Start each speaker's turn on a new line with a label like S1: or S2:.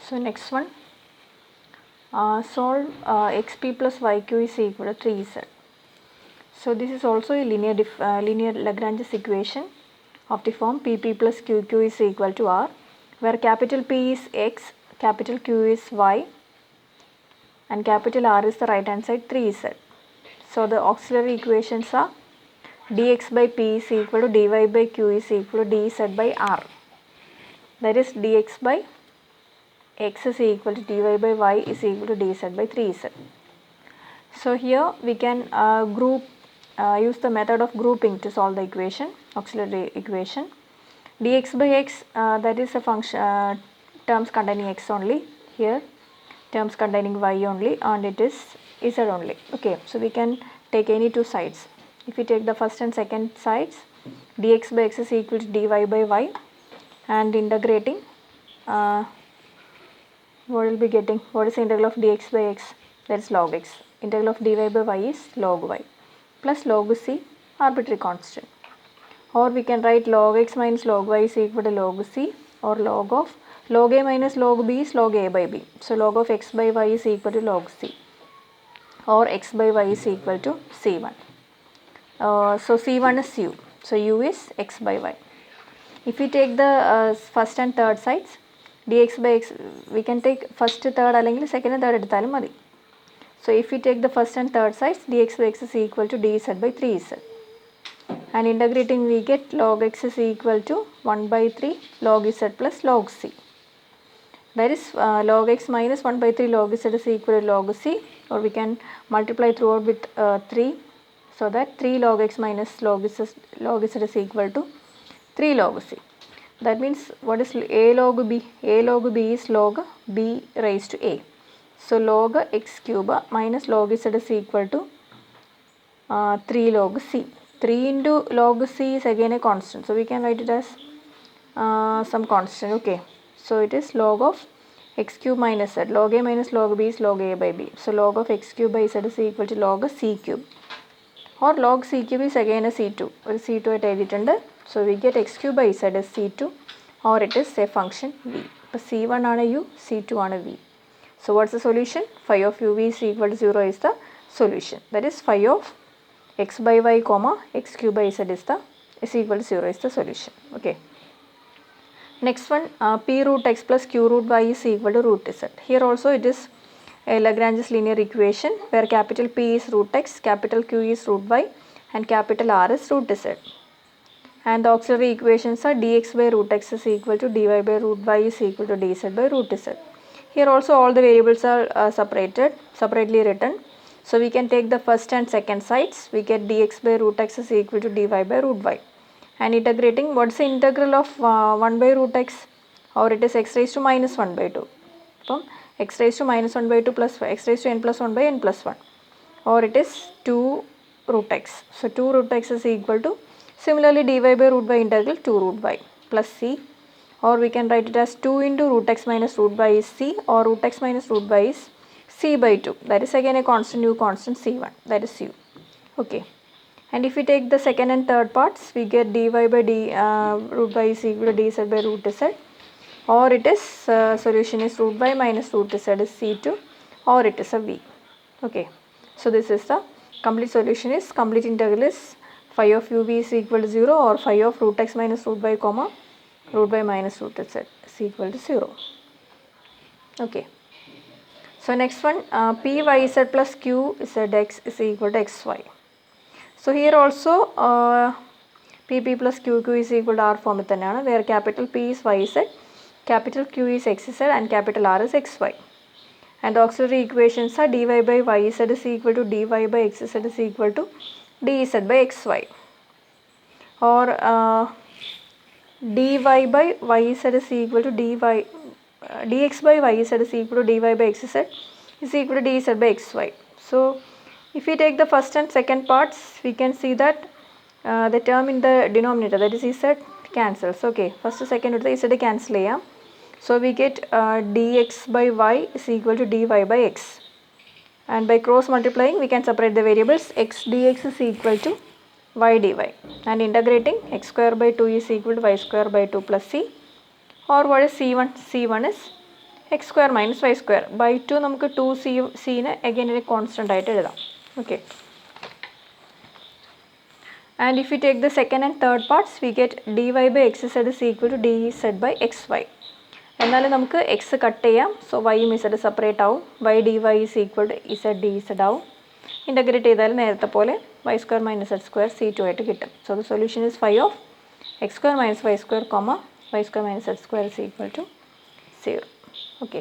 S1: So next one, solve xp plus yq is equal to 3z. So this is also a linear Lagrange's equation of the form pp plus qq is equal to r, where capital P is x, capital Q is y, and capital R is the right hand side 3z. So the auxiliary equations are dx by p is equal to dy by q is equal to dz by r. That is dx by x is equal to dy by y is equal to dz by 3z. So here we can use the method of grouping to solve the equation, auxiliary equation. Dx by x, that is a function terms containing x only, here terms containing y only, and it is z only. Okay, so we can take any two sides. If we take the first and second sides, dx by x is equal to dy by y, and integrating, what will be getting, what is the integral of dx by x? That is log x. Integral of dy by y is log y plus log c, arbitrary constant. Or we can write log x minus log y is equal to log c, or log of log a minus log b is log a by b. So log of x by y is equal to log c, or x by y is equal to c1. So c1 is u, so u is x by y. If we take the first and third sides, dx by x, we can take first, third, or second and third eduthalum madi. So if we take the first and third sides, dx by x is equal to dz by 3z. And integrating, we get log x is equal to 1 by 3 log z plus log c. That is log x minus 1 by 3 log z is equal to log c, or we can multiply throughout with 3, so that 3 log x minus log z is equal to 3 log c. That means what is a log b? A log b is log b raised to a. So log x cube minus log z is equal to 3 log c. 3 into log c is again a constant, so we can write it as some constant. Okay, so it is log of x cube minus z. Log a minus log b is log a by b. So log of x cube by z is equal to log c cube, or log c cube is again a c2. c2 at editund. So we get x cube by z is c2, or it is a function v. c1 ആണ് u, c2 ആണ് v. So what's the solution? Phi of uv is equal to 0 is the solution. That is phi of x by y comma x cube by z is equal to 0 is the solution. Okay. Next one, p root x plus q root y is equal to root z. Here also it is a Lagrange's linear equation, where capital P is root x, capital Q is root y, and capital R is root z. And the auxiliary equations are dx by root x is equal to dy by root y is equal to dz by root z. Here also all the variables are separately written. So we can take the first and second sides. We get dx by root x is equal to dy by root y. And integrating, what is the integral of 1 by root x? Or it is x raised to minus 1 by 2. So x raised to minus 1 by 2 plus x raised to n plus 1 by n plus 1. Or it is 2 root x. So 2 root x is equal to, similarly dy by root y integral 2 root y plus c. Or we can write it as 2 into root x minus root y is c, or root x minus root y is c by 2. That is again a constant u constant c1, that is u. Okay. And if we take the second and third parts, we get dy by root y is equal to dz by root z, or it is solution is root y minus root z is c2, or it is a v. Okay. So this is the complete solution is, complete integral is phi of uv is equal to 0, or phi of root x minus root y comma root y minus root z is equal to 0. Okay. So next one, p yz plus q zx is equal to xy. So here also pp plus qq is equal to r form it thaneyana, where capital P is yz, capital Q is xz, and capital R is xy. And the auxiliary equations are dy by yz is equal to dy by xz is equal to dz by xy, or dy by yz is equal to dx by yz is equal to dy by xz is equal to dz by xy. So if we take the first and second parts, we can see that the term in the denominator, that is z, cancels. Okay, first and second z cancel ചെയ്യാം. So we get dx by y is equal to dy by x, and by cross multiplying we can separate the variables. X dx is equal to y dy, and integrating x square by 2 is equal to y square by 2 plus c, or what is c1? c1 is x square minus y square by two നമുക്ക് 2c സീനെ again ഒരു constant ആയിട്ട് എഴുതാം. Okay, and if you take the second and third parts we get dy by x z is equal to dz by x y. എന്നാലും നമുക്ക് x cut ചെയ്യാം. So വൈയും z separate ആവും. y dy is equal to z dz ആവും. Integrate ചെയ്താൽ നേരത്തെ പോലെ y square minus z square c2 ആയിട്ട് കിട്ടും. So the solution is 5 of x square minus y square comma y square minus z square is equal to 0. Okay.